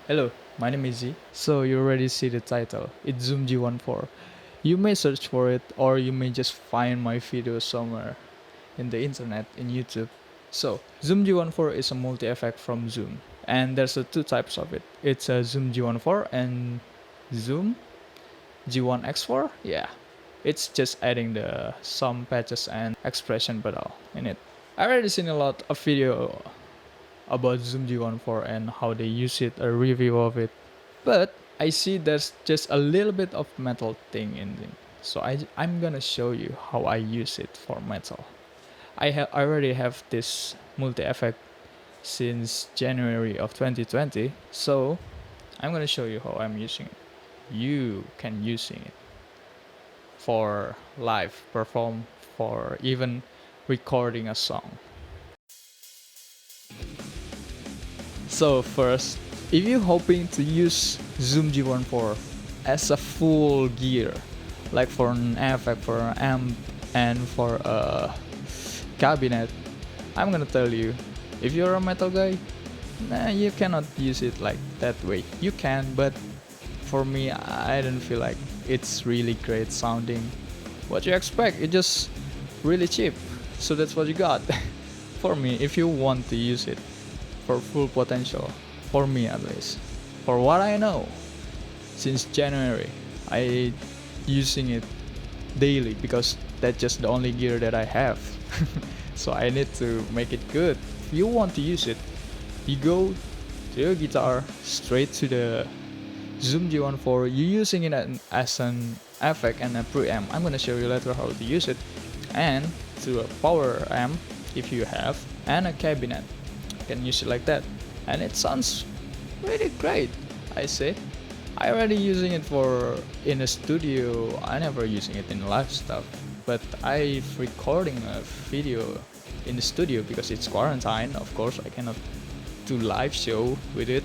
Hello, my name is Z. So you already see the title. It's Zoom G14. You may search for it or you may just find my video somewhere in the internet in YouTube. So Zoom G14 is a multi-effect from Zoom, and there's two types of it. It's a Zoom G14 and Zoom G1X4. Yeah, it's just adding the some patches and expression pedal in it. I already seen a lot of video about Zoom G14 and how they use it, a review of it. But I see there's just a little bit of metal thing in it. So I'm gonna show you how I use it for metal. I already have this multi-effect since January of 2020. So I'm gonna show you how I'm using it. You can using it for live perform, for even recording a song. So first, if you're hoping to use Zoom G14 as a full gear, like for an effect, for an amp, and for a cabinet, I'm gonna tell you, if you're a metal guy, nah, you cannot use it like that way. You can, but for me, I don't feel like it's really great sounding. What you expect? It's just really cheap. So that's what you got. For me, if you want to use it for full potential, for me at least, for what I know, since January, I using it daily because that's just the only gear that I have. So I need to make it good. If you want to use it, you go to your guitar straight to the Zoom G14. You're using it as an effect and a preamp. I'm gonna show you later how to use it, and to a power amp if you have, and a cabinet. You can use it like that, and it sounds really great. I say, I already using it for in a studio. I never using it in live stuff, but I recording a video in the studio because it's quarantine. Of course, I cannot do live show with it.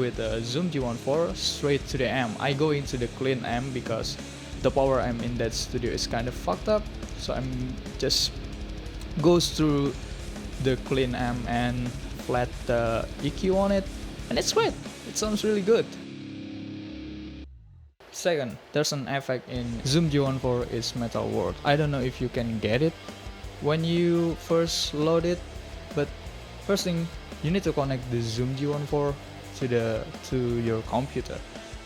With a Zoom G14 straight to the amp. I go into the clean amp because the power amp in that studio is kind of fucked up. So I'm just goes through the clean amp and flat the EQ on it, and it's great. It sounds really good. Second, there's an effect in Zoom G14 is METALWRLD. I don't know if you can get it when you first load it, but first thing, you need to connect the Zoom G14 to your computer,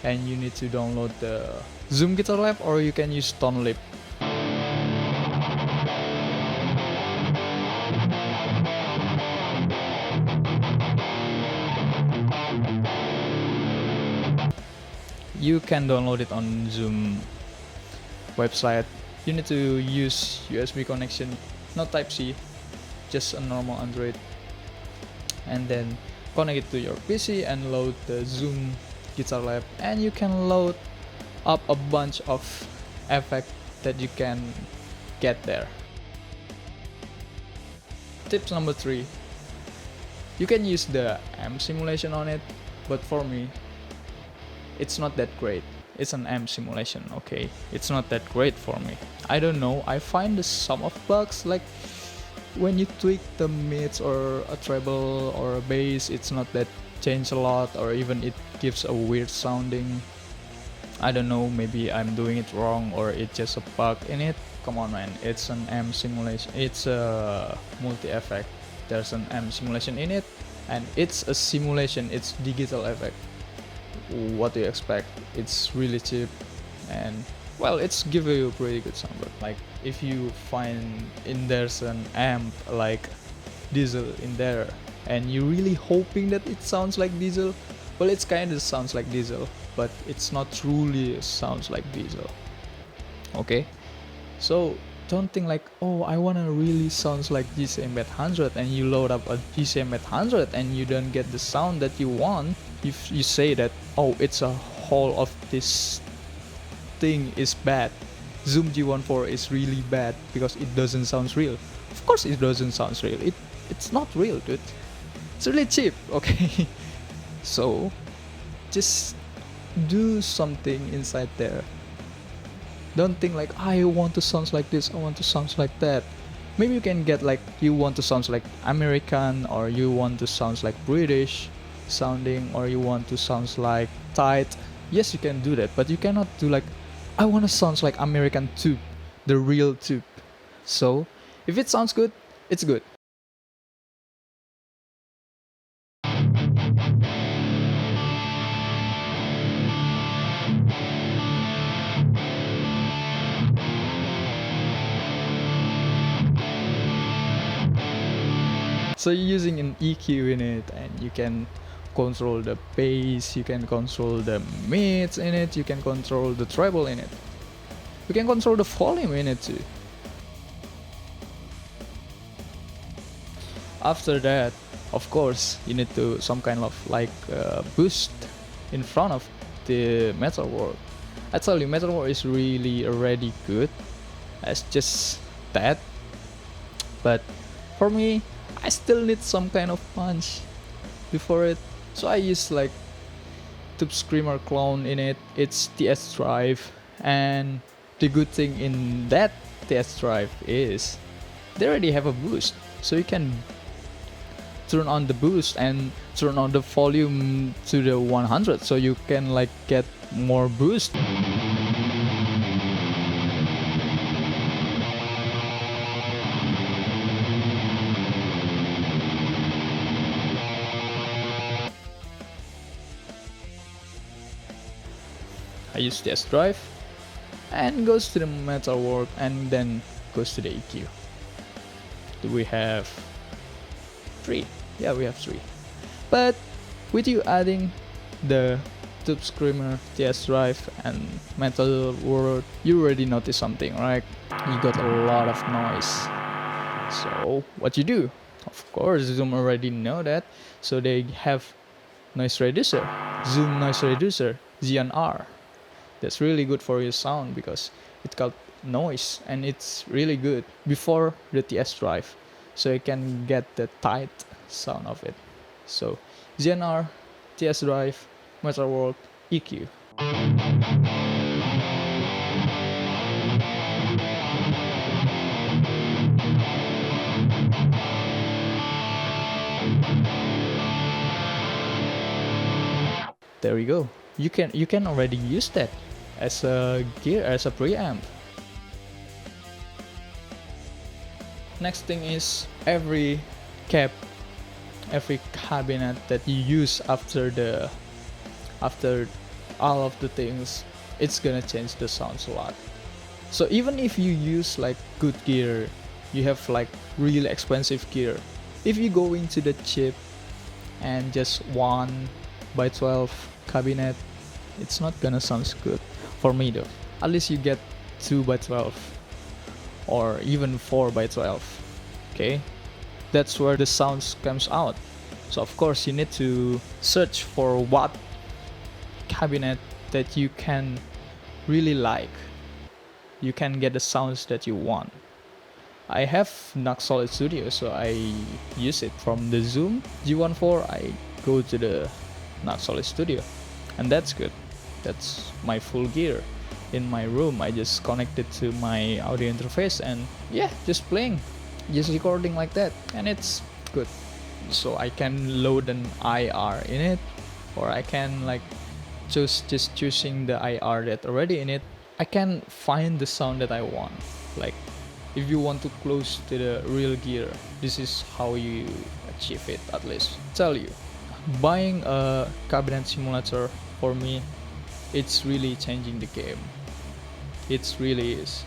and you need to download the Zoom Guitar Lab, or you can use ToneLib. You can download it on Zoom website. You need to use USB connection, not Type-C, just a normal Android, and then connect it to your PC and load the Zoom Guitar Lab, and you can load up a bunch of effects that you can get there. Tips number 3, you can use the amp simulation on it, but for me it's not that great. It's an amp simulation, okay? It's not that great for me. I don't know, I find the sum of bugs, like when you tweak the mids or a treble or a bass, it's not that change a lot, or even it gives a weird sounding. I don't know, maybe I'm doing it wrong or it's just a bug in it. Come on man, it's an amp simulation, it's a multi-effect. There's an amp simulation in it, and it's a simulation, it's digital effect. What do you expect? It's really cheap, and well, it's give you a pretty good sound. But like if you find in there's an amp like diesel in there, and you're really hoping that it sounds like diesel, well, it's kind of sounds like diesel, but it's not truly sounds like diesel. Okay, so don't think like, oh, I wanna really sounds like GCM 100, and you load up a GCM 100 and you don't get the sound that you want. If you say that, oh, it's a whole of this thing is bad, Zoom G14 is really bad because it doesn't sound real. Of course it doesn't sound real. It's not real, dude. It's really cheap, okay? So just do something inside there Don't think like I want to sound like this, I want to sound like that. Maybe you can get like you want to sound like American, or you want to sound like British sounding, or you want to sound like tight. Yes, you can do that, but you cannot do like I want to sound like American tube, the real tube. So if it sounds good, it's good. So you're using an EQ in it, and you can control the bass, you can control the mids in it, you can control the treble in it, you can control the volume in it too. After that, of course, you need to some kind of like boost in front of the METALWRLD. I tell you, METALWRLD is really already good as just that, but for me, I still need some kind of punch before it. So I use like Tube Screamer clone in it. It's TS drive, and the good thing in that TS drive is they already have a boost, so you can turn on the boost and turn on the volume to the 100, so you can like get more boost. I use this drive and goes to the METALWRLD and then goes to the EQ. Do we have 3? Yeah, we have 3. But with you adding the Tube Screamer, TS drive, and METALWRLD, you already notice something, right? You got a lot of noise. So what you do? Of course, Zoom already know that. So they have noise reducer, Zoom noise reducer, ZNR. That's really good for your sound because it got noise and it's really good before the TS drive, so you can get the tight sound of it. So ZNR, TS drive, METALWRLD, EQ. There you go. You can already use that as a gear, as a preamp. Next thing is every cabinet that you use after all of the things, it's gonna change the sounds a lot. So even if you use like good gear, you have like really expensive gear, if you go into the cheap and just 1x12 cabinet, it's not gonna sound good for me though. At least you get 2x12 or even 4x12. Okay, that's where the sounds comes out. So of course you need to search for what cabinet that you can really like, you can get the sounds that you want. I have NUC Solid Studio, so I use it from the Zoom G14. I go to the NUC Solid Studio, and that's good. That's my full gear in my room. I just connect it to my audio interface and yeah, just playing, just recording like that, and it's good. So I can load an IR in it, or I can like choosing the IR that already in it. I can find the sound that I want. Like if you want to close to the real gear, this is how you achieve it. At least tell you, buying a cabinet simulator for me, it's really changing the game. It really is.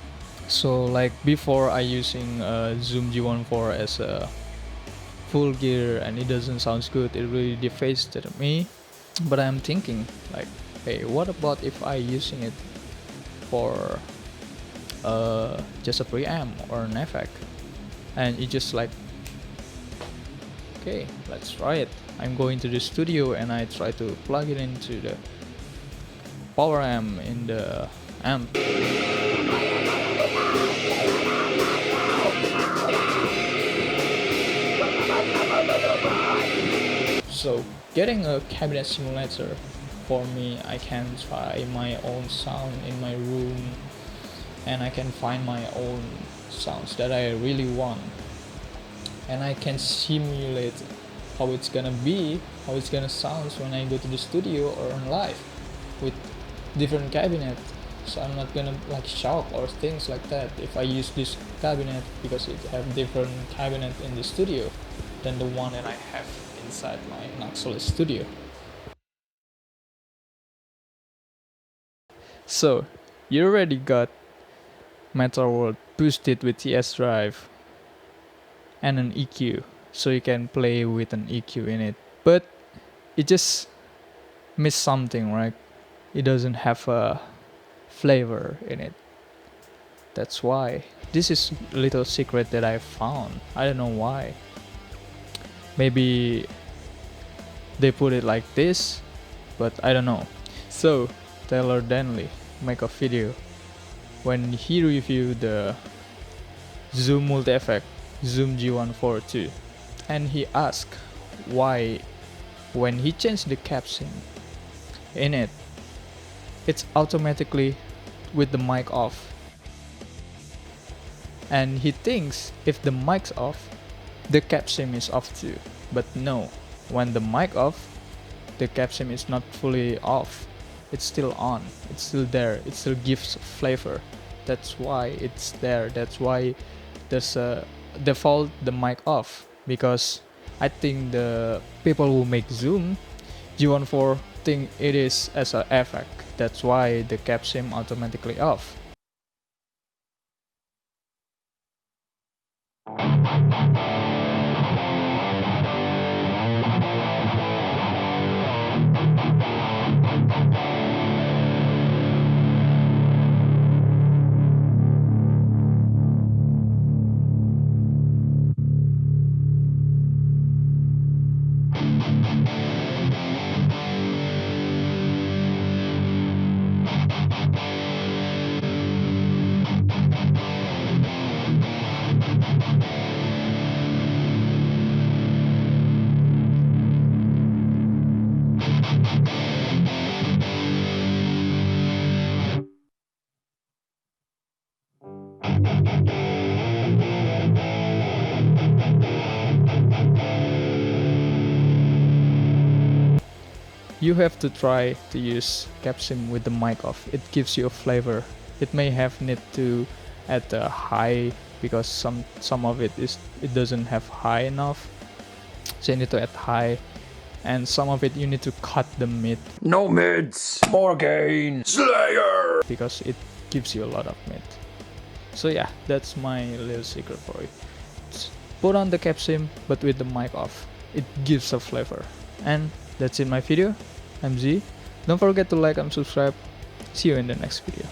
So like before, I using Zoom G14 as a full gear and it doesn't sound good, it really devastated me. But I'm thinking like, hey, what about if I using it for just a preamp or an effect, and it just like, okay, let's try it. I'm going to the studio and I try to plug it into the power amp in the amp. So getting a cabinet simulator, for me, I can try my own sound in my room and I can find my own sounds that I really want, and I can simulate how it's gonna be, how it's gonna sound when I go to the studio or on live with different cabinet. So I'm not gonna like shock or things like that if I use this cabinet, because it have different cabinet in the studio than the one that I have inside my Naxos studio. So you already got METALWRLD boosted with TS drive and an EQ, so you can play with an EQ in it, but it just missed something, right? It doesn't have a flavor in it. That's why this is a little secret that I found. I don't know why. Maybe they put it like this, but I don't know. So Taylor Denley make a video when he reviewed the Zoom multi-effect Zoom G142, and he asked why when he changed the caption in it, it's automatically with the mic off, and he thinks if the mic's off, the caption is off too. But no, when the mic off, the caption is not fully off, it's still on, it's still there, it still gives flavor. That's why it's there. That's why there's a default the mic off, because I think the people who make Zoom G14 think it is as an effect. That's why the caption automatically off. You have to try to use caption with the mic off. It gives you a flavor. It may have need to add a high, because some of it doesn't have high enough, so you need to add high, and some of it you need to cut the mid. No mids, more gain, Slayer! Because it gives you a lot of mid. So yeah, that's my little secret for it. Put on the caption but with the mic off. It gives a flavor. And that's it my video. I'm Z. Don't forget to like and subscribe. See you in the next video.